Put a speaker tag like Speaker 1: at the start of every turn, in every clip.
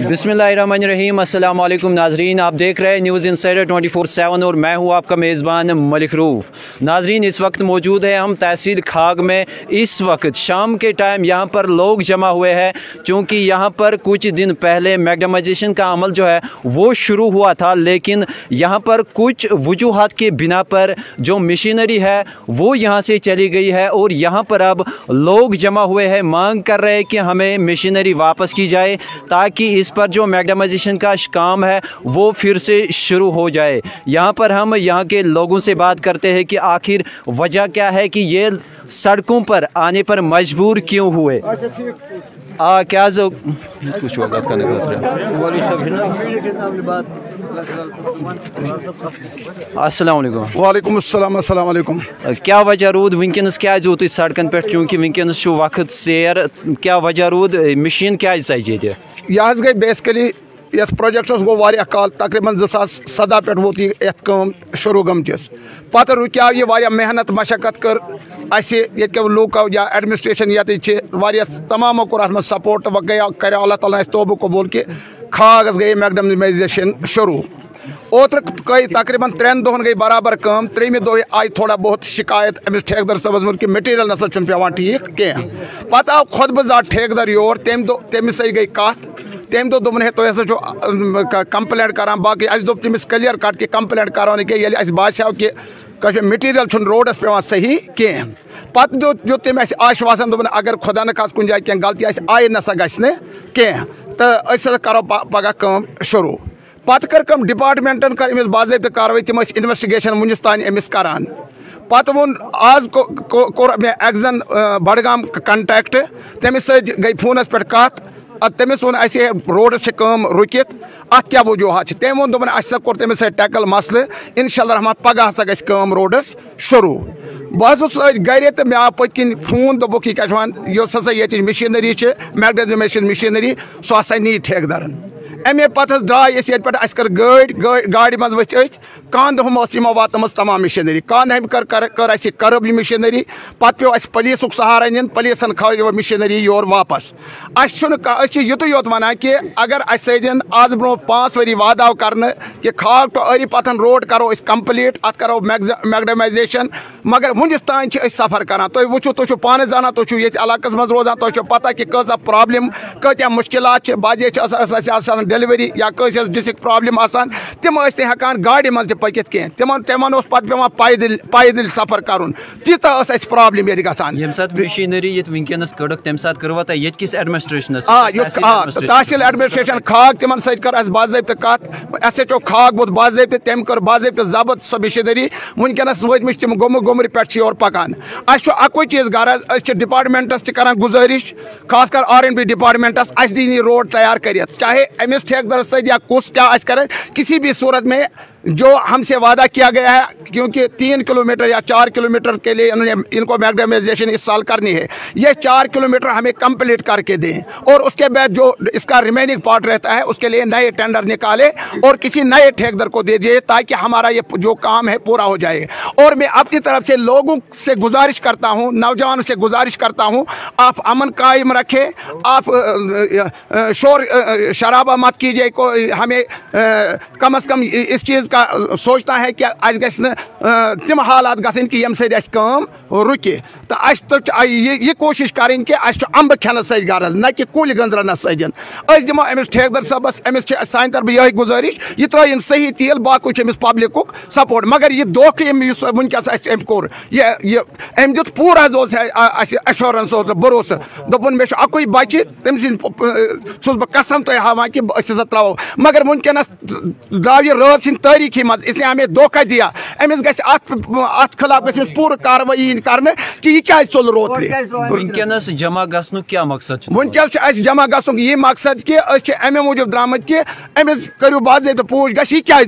Speaker 1: बिस्मिल्लाहिर्रहमानिर्रहीम। अस्सलाम वालेकुम नाजरीन, आप देख रहे हैं न्यूज़ इंसाइडर 24/7 और मैं हूं आपका मेज़बान मलिक रूफ। नाजरीन, इस वक्त मौजूद है हम तहसील खाग में। इस वक्त शाम के टाइम यहां पर लोग जमा हुए हैं, क्योंकि यहां पर कुछ दिन पहले मैग्नेमाइजेशन का अमल जो है वो शुरू हुआ था, लेकिन यहां पर कुछ वजूहात के बिना पर जो मशीनरी है वो यहां से चली गई है और यहां पर अब लोग जमा हुए हैं, मांग कर रहे हैं कि हमें मशीनरी वापस की जाए ताकि इस पर जो मैग्नेमाइजेशन का काम है वो फिर से शुरू हो जाए। यहाँ पर हम यहाँ के लोगों से बात करते हैं कि आखिर वजह क्या है कि ये सड़कों पर आने पर मजबूर क्यों हुए। क्या जो कुछ बात करने
Speaker 2: वालेकुम अस्सलाम।
Speaker 1: क्या वजह रूद वनकस क्या जूत सड़कन पे, चूँकि वनकस वक्त सैर, क्या वजह रूद मशीन क्या सजे
Speaker 2: यह गई बेसिकली ये प्रोजेक्टस गो वारिया काल तकरीबन 2017 पे वोत ये शुरू गमतिस पत रुक्या ये वारिया मेहनत मशक्कत कर ये लूको या एडमिनिस्ट्रेशन ये तमामो कोर अत सपोर्ट व गया कर अल्लाह ताला तोबा कबूल कि खागस गई मैग्नेमाइजेशन शुरू। ओत्र गई तकरीबन 3 दोहन गई बराबर कम। 3वें दोह आई थोड़ा बहुत शिकायत अमिस ठेकेदार सबस कि मटीरियल नसा पेवान ठीक कह। पत आव खुद बजात ठेकेदार योर तमिस गई कत तम दो दोपन है तो हसा कंप्लेंट करान बाकी अस दोप तमिस क्लियर कट कि कंप्लेंट करो कह बास्याव कि मटीरियल रोडस पेवान सही कह। पत दो तम आश्वासन दोपन अगर खुदा न खास कुछ जाए कह गलती आय नसा गि कह तो करो पगह कम शुरू। पत कर कम डिपार्टमेंटन कर अमिस बाज़ाब्त कार्रवाई, तम इन्वेस्टिगेशन वुनिस तान अमिस करान। पत वोन आज कोर मे एक्जन बडगाम कंटेक्ट, तमिस गई फोनस पे कत तमिस वोन अस रोडस कम रुकित अत क्या वजूहत। तम वो दोपन अस कोर तमिस टैकल मसले, इंशाअल्लाह रहमान पगह हसा गि कम रोडस शुरू। बस गर तो मे आव पत्किन फोन दोपुक यह क्या हसा ये मशीनरी मैग्नेमाइजेशन मशीनरी सो हसा नी ठेकेदारन। अमे पत द्राय कर गाड़ी मज वथ कांदम वात तमाम मशीनरी कांदम कर करब यह मशीनरी पत पे पुलिस सहारा नीन पुलिसन खो मशीनरी योर वापस। युत योत वन कि अगर आज ब्रो 5 वरी वाद आव कर कि खाग तो अरी पथन रोड करो कंप्लीट अत करो मैग्नेमाइजेशन, मगर वुनिस तान सफर करान। तुम वो तुम पान जाना तुम ये इलाकस मज रोजान, तुम पता कि कसा प्रॉब्लम कत्या मुश्किलात बाजे डिलीवरी या कस डिस्क प्रॉब्लम आसान तम हेकान गाड़ी मज पकित कह तमन पे पैदल सफर कर तीता प्रॉब्लम ये गसान
Speaker 1: मशीनरी वनकस कड़क तम एडमिनिस्ट्रेशन
Speaker 2: तहसील एडमिनिस्ट्रेशन खाग तिमन सर बाज़ाब्त कत SHO खाग वोत बाज़ाब्त तम कर बाज़ाब्त जबत सो मशीनरी वनकस वतम तम गोमर पे और पकान। अको चीज़ गरज डिपार्टमेंटस तक गुजारिश खास कर R&B डिपार्टमेंटस दी रोड तैयार कर, चाहे अमिस ठेकेदार सद या कुछ क्या करे किसी भी सूरत में जो हमसे वादा किया गया है, क्योंकि 3 किलोमीटर या 4 किलोमीटर के लिए इनको मैग्नेमाइजेशन इस साल करनी है, ये 4 किलोमीटर हमें कंप्लीट करके दें और उसके बाद जो इसका रिमेनिंग पार्ट रहता है उसके लिए नए टेंडर निकाले और किसी नए ठेकेदार को दे दिए ताकि हमारा ये जो काम है पूरा हो जाए। और मैं अपनी तरफ से लोगों से गुजारिश करता हूँ, नौजवानों से गुजारिश करता हूँ, आप अमन कायम रखें, आप शोर शराबा मत कीजिए। को हमें कम अज़ कम इस चीज़ का सोचना है कि आज तम हालात गन कि यम सम रुके तो ये कोशिश करें कि अम्ब खेन सज गरज न कि कुल गंजरन सजन। दिमो अमिस ठेकेदार सबस अमिस सान तरफ यही गुजारिश यह त्र सही तेल बाकी अमिस पब्लिक सपोर्ट, मगर यह धोख वनकस कोर अम दुत पूरा एश्योरेंस भरोस दोपन मे अकुई बच्चे तम सस बह कसम तुम हावान कि त्रो, मगर वनकस द्राव यह रात सिंह तारीखी मज, इसलिए हमें धोखा दिया। अमिस अत खिलाफ गई पूरा कार्रवाई कर कि यह क्या चल रोत
Speaker 1: वनकस जमा गसन क्या मकसद
Speaker 2: वनकस जमा गसन यह मकसद कि अमे मूजूब द्रामत कि अमिस करू बाज़ाब्त पूछ गश यह क्या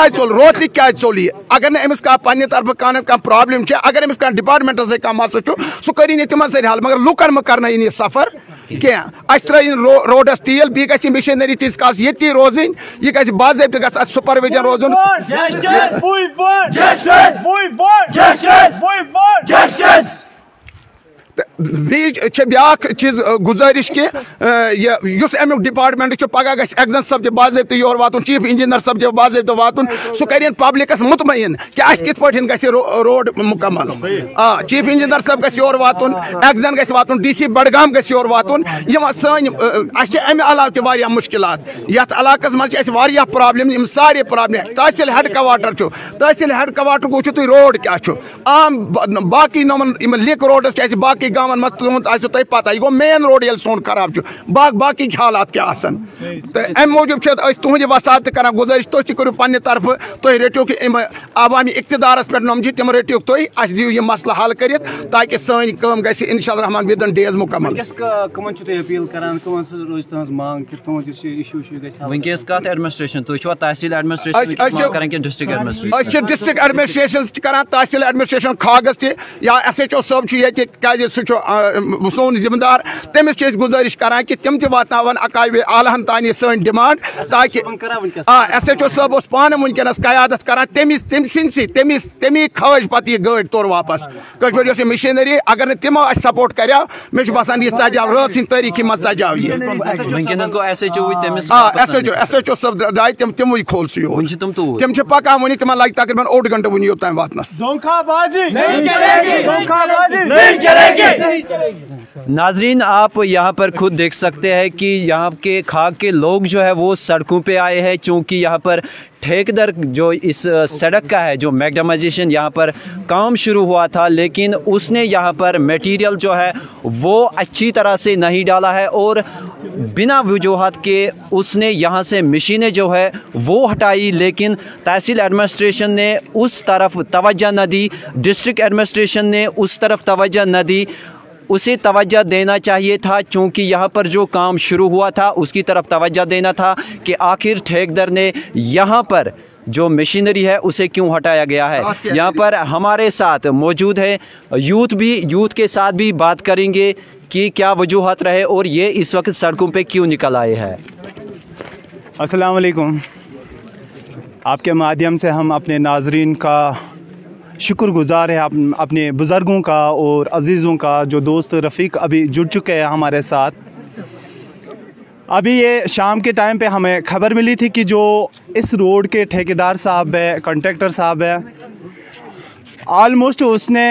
Speaker 2: चल रोत क्या चल यह अगर न अमिस पन्ने तरफ कह प्रॉब्लम अगर अमिस डिपार्टमेंट से कह मसला सह कर तिम सर हल, मगर लुकन मह कर यह सफर कह रोडस तेल बी गई मशीनरी तीस काल ये रोज यह गि बाज़ाब्त ग सुपरविजन रोजन। ब्या चीज गुजारिश कि अमुक डिपार्टमेंट पगह ग एग्जन सब बाज़ाब्त योर वातुन, चीफ इंजीनियर सब बाज़ाब्त वातुन, सह कर पब्लिकस मुतमईन कि अस कित पठन गस रोड मुकम्मल। चीफ इंजीनियर सब गस योर वातुन, एग्जन गस वातुन, DC बडगाम गस योर वातुन। सन अमे अलाव तह मुश्किलात यथ इलाकस मज प्रॉब्लम, सारे प्रॉब्लम। तहसील हेड क्वार्टर, तहसील हेड क्वार्टर वो तुम रोड क्या आम बाकी नमन लिक रोडस बाकी गाँव मज तुम पता यह गो मेन रोड ये सोन खराब बाकी हालात क्या अमे मूजूब तुहद वसात कर गुजारिश तुम करो पन्ने तरफ तुम रटो कि अवामी इख्तिदारस पे नम तम रटो तुम अस दिव यह मसला हल कर ताकि सन कम गि इंशाअल्लाह रहमान विदिन डेज मुकम्मल। डिस्ट्रिक्ट एडमिनिस्ट्रेशन कर तहसील एडमिनिस्ट्रेशन खागस या SHO सब सह सोन जिम्मेदार तमिस गुजारिश कर कि तम वातान अकायब आलहन तान सन डिमांड ताकि SHO सब पान वनकस क्यादत कर तमी खज पे यह गाड़ी तोर वापस कश मशीनरी अगर तमो सपोर्ट कर मे बसान यह सजाव रत सन तारीखी मज सजाव SHO सब द्राय तमो खोल तम पकान वन तम लगे तकरीबन 8 घंटे वन योत वातनस।
Speaker 1: नाजरीन आप यहाँ पर खुद देख सकते हैं कि यहाँ के खाग के लोग जो है वो सड़कों पे आए हैं, चूँकि यहाँ पर ठेकेदार जो इस सड़क का है जो मैग्डामाइजेशन यहाँ पर काम शुरू हुआ था, लेकिन उसने यहाँ पर मटेरियल जो है वो अच्छी तरह से नहीं डाला है और बिना वजूहत के उसने यहाँ से मशीनें जो है वो हटाई, लेकिन तहसील एडमिनिस्ट्रेशन ने उस तरफ तवज्जो न दी, डिस्ट्रिक्ट एडमिनिस्ट्रेशन ने उस तरफ तवज्जो न दी। उसे तवज्जो देना चाहिए था, चूँकि यहाँ पर जो काम शुरू हुआ था उसकी तरफ तवज्जो देना था कि आखिर ठेकेदार ने यहाँ पर जो मशीनरी है उसे क्यों हटाया गया है। यहाँ पर हमारे साथ मौजूद है यूथ के साथ भी बात करेंगे कि क्या वजूहत रहे और ये इस वक्त सड़कों पे क्यों निकल आए हैं।
Speaker 3: अस्सलाम वालेकुम। आपके माध्यम से हम अपने नाजरीन का शुक्रगुजार है, अपने बुज़ुर्गों का और अजीज़ों का, जो दोस्त रफ़ीक अभी जुड़ चुके हैं हमारे साथ। अभी ये शाम के टाइम पे हमें खबर मिली थी कि जो इस रोड के ठेकेदार साहब है, कॉन्ट्रैक्टर साहब है, आलमोस्ट उसने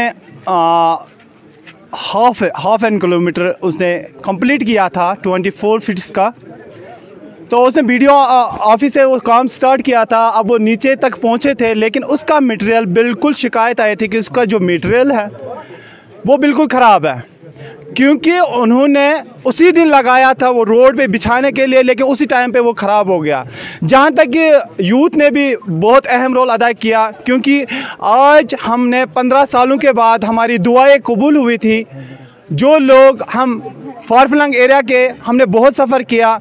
Speaker 3: हाफ एन किलोमीटर उसने कंप्लीट किया था 24 फीट्स का। तो उसने वीडियो ऑफिस से वो काम स्टार्ट किया था, अब वो नीचे तक पहुंचे थे, लेकिन उसका मटेरियल बिल्कुल शिकायत आई थी कि उसका जो मटेरियल है वो बिल्कुल ख़राब है, क्योंकि उन्होंने उसी दिन लगाया था वो रोड पे बिछाने के लिए, लेकिन उसी टाइम पे वो ख़राब हो गया। जहाँ तक कि यूथ ने भी बहुत अहम रोल अदा किया, क्योंकि आज हमने 15 सालों के बाद हमारी दुआएं कबूल हुई थी। जो लोग हम फारफलंग एरिया के हमने बहुत सफ़र किया,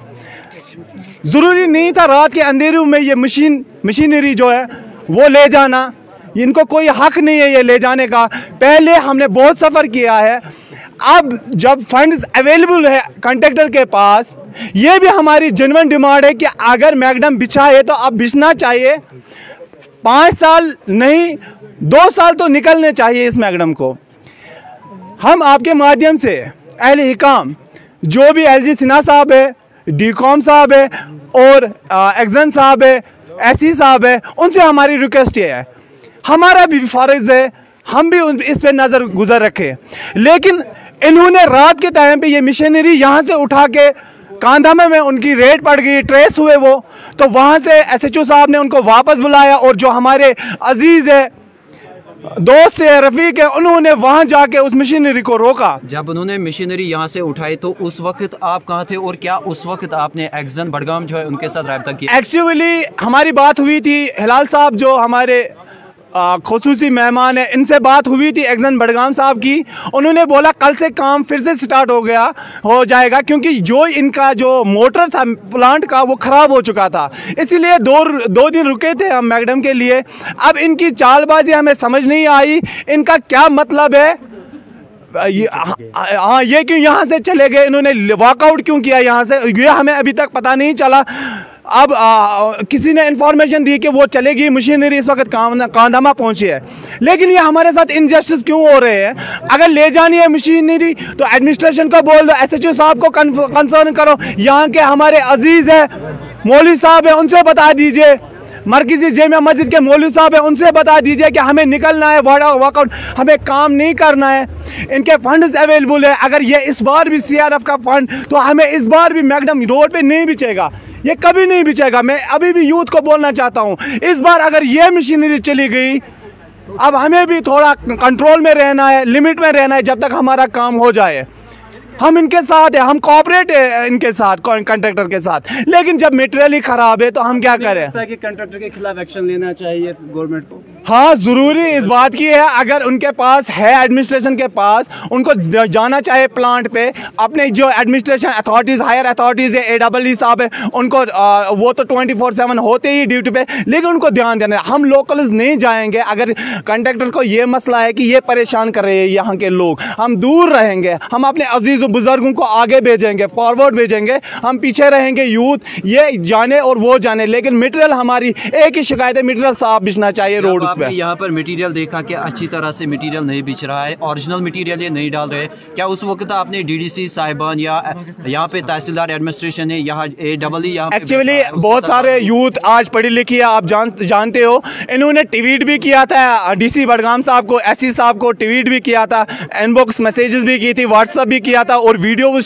Speaker 3: ज़रूरी नहीं था रात के अंधेरों में ये मशीनरी जो है वो ले जाना, इनको कोई हक नहीं है ये ले जाने का। पहले हमने बहुत सफ़र किया है, अब जब फंड्स अवेलेबल है कॉन्ट्रैक्टर के पास, ये भी हमारी जेन्युइन डिमांड है कि अगर मैगडम बिछा है तो अब बिछना चाहिए। 5 साल नहीं 2 साल तो निकलने चाहिए इस मैगडम को। हम आपके माध्यम से अहले हिकाम, जो भी LG सिन्हा साहब है, DCOM साहब है और एग्जन साहब है, SC साहब है, उनसे हमारी रिक्वेस्ट ये है, हमारा भी फ़र्ज़ है हम भी इस पे नज़र गुजर रखें। लेकिन इन्होंने रात के टाइम पे ये मशीनरी यहाँ से उठा के कांधा में उनकी रेड पड़ गई, ट्रेस हुए वो, तो वहाँ से SHO साहब ने उनको वापस बुलाया और जो हमारे अजीज़ है, दोस्त है, रफ़ीक है, उन्होंने वहाँ जाके उस मशीनरी को रोका।
Speaker 1: जब उन्होंने मशीनरी यहाँ से उठाई तो उस वक्त आप कहाँ थे और क्या उस वक्त आपने एग्जन बडगाम जो है उनके साथ रब्ता किया?
Speaker 3: एक्चुअली हमारी बात हुई थी, हिलाल साहब जो हमारे खुसूसी मेहमान है, इनसे बात हुई थी एग्जन बडगाम साहब की। उन्होंने बोला कल से काम फिर से स्टार्ट हो जाएगा, क्योंकि जो इनका जो मोटर था प्लांट का वो ख़राब हो चुका था, इसीलिए दो दिन रुके थे हम मैगडम के लिए। अब इनकी चालबाजी हमें समझ नहीं आई, इनका क्या मतलब है, ये क्यों यहाँ से चले गए, इन्होंने वॉकआउट क्यों किया यहाँ से, ये हमें अभी तक पता नहीं चला। अब किसी ने इंफॉर्मेशन दी कि वो चलेगी मशीनरी इस वक्त कांधामा पहुंची है, लेकिन ये हमारे साथ इनजस्टिस क्यों हो रहे हैं? अगर ले जानी है मशीनरी तो एडमिनिस्ट्रेशन को बोल दो, SHO साहब को कंसर्न करो, यहाँ के हमारे अजीज है मौलवी साहब है उनसे बता दीजिए, मरकजी जामिया मस्जिद के मौलवी साहब है उनसे बता दीजिए कि हमें निकलना है, वॉकआउट, हमें काम नहीं करना है। इनके फंड्स अवेलेबल है, अगर ये इस बार भी CRF का फंड तो हमें इस बार भी मैकडम रोड पे नहीं बिचेगा, ये कभी नहीं बिचेगा। मैं अभी भी यूथ को बोलना चाहता हूँ, इस बार अगर ये मशीनरी चली गई, अब हमें भी थोड़ा कंट्रोल में रहना है, लिमिट में रहना है जब तक हमारा काम हो जाए। हम इनके साथ है, हम कोऑपरेट है इनके साथ, कंट्रैक्टर के साथ, लेकिन जब मटेरियल ही खराब है तो हम क्या करें?
Speaker 1: कि कंट्रैक्टर के खिलाफ एक्शन लेना चाहिए गवर्नमेंट को।
Speaker 3: हाँ, ज़रूरी इस बात की है, अगर उनके पास है, एडमिनिस्ट्रेशन के पास, उनको जाना चाहिए प्लांट पे, अपने जो एडमिनिस्ट्रेशन अथॉरिटीज़, हायर अथॉरिटीज़ है, AEE साहब है, उनको वो तो 24/7 होते ही ड्यूटी पे, लेकिन उनको ध्यान देना है। हम लोकल्स नहीं जाएंगे, अगर कंट्रैक्टर को ये मसला है कि ये परेशान कर रहे हैं यहाँ के लोग, हम दूर रहेंगे, हम अपने अजीज़ बुजुर्गों को आगे भेजेंगे, फॉरवर्ड भेजेंगे, हम पीछे रहेंगे, यूथ ये जाने और वो जाने, लेकिन मटेरियल हमारी एक ही शिकायत है, मटेरियल साफ बिछना चाहिए रोड पे।
Speaker 1: यहाँ पर मटेरियल देखा कि अच्छी तरह से मटेरियल नहीं बिछ रहा है, ओरिजिनल मटेरियल ये नहीं डाल रहे, क्या उस वक्त आपने DDC साहिबान या यहाँ पे तहसीलदार एडमिनिस्ट्रेशन है, यहाँ AEE यहाँ
Speaker 3: एक्चुअली बहुत सारे यूथ आज पढ़ी लिखी है, आप जानते हो, इन्होंने ट्वीट भी किया था DC बडगाम साहब को, SC साहब को ट्वीट भी किया था, इनबॉक्स मैसेजेस भी की थी, व्हाट्सअप भी किया था और वीडियो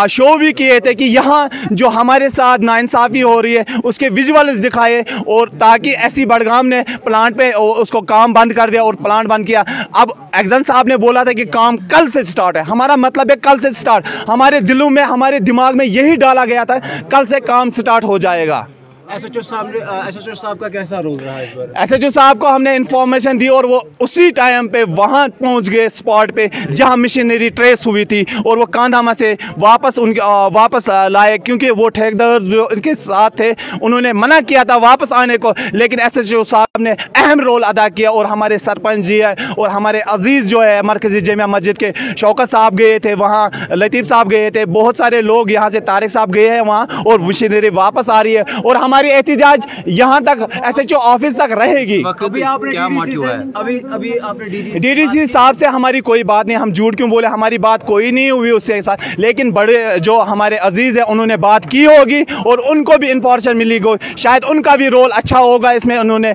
Speaker 3: शो भी किए थे कि यहाँ जो हमारे साथ नाइंसाफ़ी हो रही है उसके विजुअल्स दिखाए, और ताकि SC बडगाम ने प्लांट पे उसको काम बंद कर दिया और प्लांट बंद किया। अब एक्जन साहब ने बोला था कि काम कल से स्टार्ट है, हमारा मतलब है कल से स्टार्ट, हमारे दिलों में, हमारे दिमाग में यही डाला गया था कल से काम स्टार्ट हो जाएगा।
Speaker 1: SHO साहब का कैसा रोल रहा है इस बार?
Speaker 3: SHO साहब को हमने इन्फॉर्मेशन दी और वो उसी टाइम पे वहाँ पहुँच गए स्पॉट पे जहाँ मशीनरी ट्रेस हुई थी, और वो कांधामा से वापस लाए, क्योंकि वो ठेकेदार जो इनके साथ थे उन्होंने मना किया था वापस आने को, लेकिन SHO साहब ने अहम रोल अदा किया, और हमारे सरपंच जी है और हमारे अजीज़ जो है मरकजी जामिया मस्जिद के शौकत साहब गए थे वहाँ, लतीफ़ साहब गए थे, बहुत सारे लोग यहाँ से, तारिक साहब गए हैं वहाँ, और मशीनरी वापस आ रही है, और हमारी एहतिजाज यहाँ तक SHO ऑफिस तक रहेगी।
Speaker 1: अभी आपने क्या मोटिव है? अभी आपने
Speaker 3: DDC साहब से हमारी कोई बात नहीं, हम झूठ क्यों बोले, हमारी बात कोई नहीं हुई उससे साथ, लेकिन बड़े जो हमारे अजीज है उन्होंने बात की होगी और उनको भी इंफॉर्मेशन मिली होगी, शायद उनका भी रोल अच्छा होगा इसमें, उन्होंने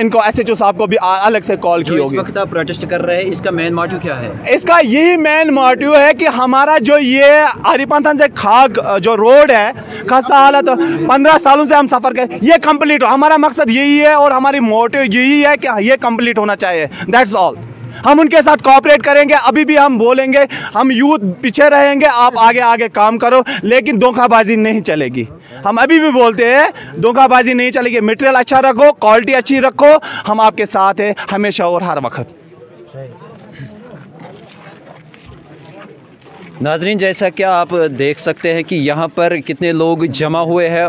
Speaker 3: इनको SHO साहब को भी अलग से कॉल की होगी।
Speaker 1: इस वक्त आप प्रोटेस्ट कर रहे हैं, इसका मेन मोटिव क्या है?
Speaker 3: इसका यही मेन मोटिव है कि हमारा जो ये आरिपंथन से खाग जो रोड है, खस्ता हालत, 15 सालों से हम सफर कर, ये कंप्लीट हो, हमारा मकसद यही है और हमारी मोटिव यही है कि ये कंप्लीट होना चाहिए, दैट्स ऑल। हम उनके साथ कोऑपरेट करेंगे, अभी भी हम बोलेंगे, हम यूथ पीछे रहेंगे, आप आगे आगे काम करो, लेकिन धोखाबाजी नहीं चलेगी। हम अभी भी बोलते हैं धोखाबाजी नहीं चलेगी, मटेरियल अच्छा रखो, क्वालिटी अच्छी रखो, हम आपके साथ हैं हमेशा और हर वक्त।
Speaker 1: नाजरीन, जैसा कि आप देख सकते हैं कि यहाँ पर कितने लोग जमा हुए हैं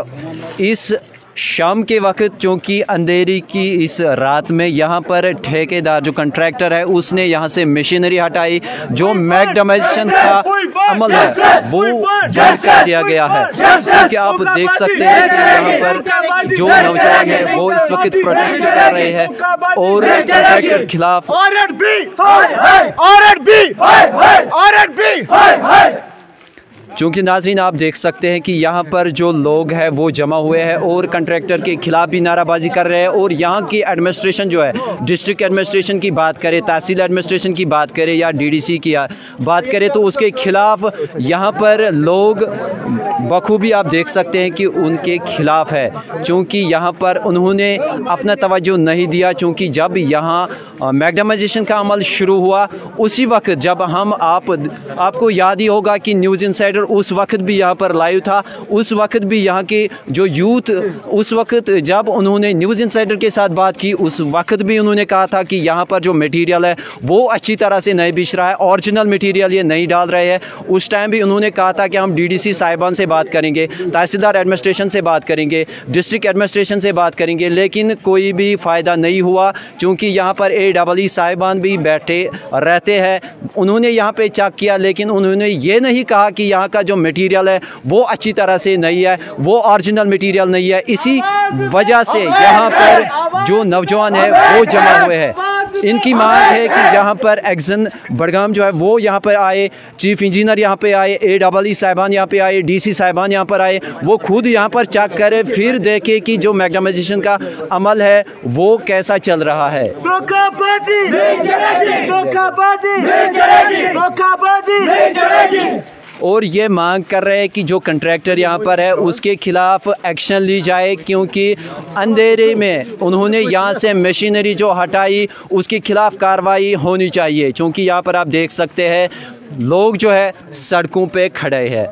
Speaker 1: इस शाम के वक्त, चूँकि अंधेरी की इस रात में यहाँ पर ठेकेदार जो कंट्रैक्टर है उसने यहाँ से मशीनरी हटाई, जो मैकडेमाइजेशन का अमल है वो बंद कर दिया गया है। क्योंकि आप देख सकते हैं कि यहाँ पर जो नौजवान है वो इस वक्त प्रोटेस्ट कर रहे हैं और कंट्रैक्टर के खिलाफ। चूँकि नाज़रीन आप देख सकते हैं कि यहाँ पर जो लोग हैं वो जमा हुए हैं और कंट्रैक्टर के खिलाफ भी नाराबाजी कर रहे हैं, और यहाँ की एडमिनिस्ट्रेशन जो है, डिस्ट्रिक्ट एडमिनिस्ट्रेशन की बात करें, तहसील एडमिनिस्ट्रेशन की बात करें या DDC की बात करें, तो उसके खिलाफ यहाँ पर लोग बखूबी आप देख सकते हैं कि उनके खिलाफ है। चूँकि यहाँ पर उन्होंने अपना तवज्जो नहीं दिया, चूँकि जब यहाँ मैकडेमाइजेशन का अमल शुरू हुआ उसी वक्त जब हम आपको याद ही होगा कि न्यूज़ इनसाइडर उस वक्त भी यहाँ पर लाइव था, उस वक्त भी यहाँ के जो यूथ, उस वक्त जब उन्होंने न्यूज़ इनसाइडर के साथ बात की उस वक्त भी उन्होंने कहा था कि यहाँ पर जो मटेरियल है वो अच्छी तरह से नहीं बिछ रहा है, ओरिजिनल मटेरियल ये नहीं डाल रहे हैं। उस टाइम भी उन्होंने कहा था कि हम DDC साहिबान से बात करेंगे, तहसीलदार एडमिनिस्ट्रेशन से बात करेंगे, डिस्ट्रिक्ट एडमिनिस्ट्रेशन से बात करेंगे, लेकिन कोई भी फ़ायदा नहीं हुआ। क्योंकि यहाँ पर AEE साहिबान भी बैठे रहते हैं, उन्होंने यहाँ पे चेक किया, लेकिन उन्होंने ये नहीं कहा कि यहाँ का जो मटीरियल है वो अच्छी तरह से नहीं है, वो ओरिजिनल मटीरियल नहीं है। इसी वजह से यहाँ पर जो नौजवान है वो जमा हुए हैं। इनकी मांग है कि यहाँ पर एक्शन बडगाम जो है वो यहाँ पर आए, चीफ इंजीनियर यहाँ पे आए, AEE साहिबान यहाँ पे आए, DC साहिबान यहाँ पर आए, वो खुद यहाँ पर चेक करे, फिर देखे कि जो मैग्नेटाइजेशन का अमल है वो कैसा चल रहा है।
Speaker 4: धोखाबाजी नहीं चलेगी, धोखाबाजी नहीं चलेगी, धोखाबाजी नहीं चलेगी।
Speaker 1: और ये मांग कर रहे हैं कि जो कंट्रैक्टर यहाँ पर है उसके खिलाफ एक्शन ली जाए, क्योंकि अंधेरे में उन्होंने यहाँ से मशीनरी जो हटाई उसके खिलाफ कार्रवाई होनी चाहिए। क्योंकि यहाँ पर आप देख सकते हैं लोग जो है सड़कों पे खड़े हैं।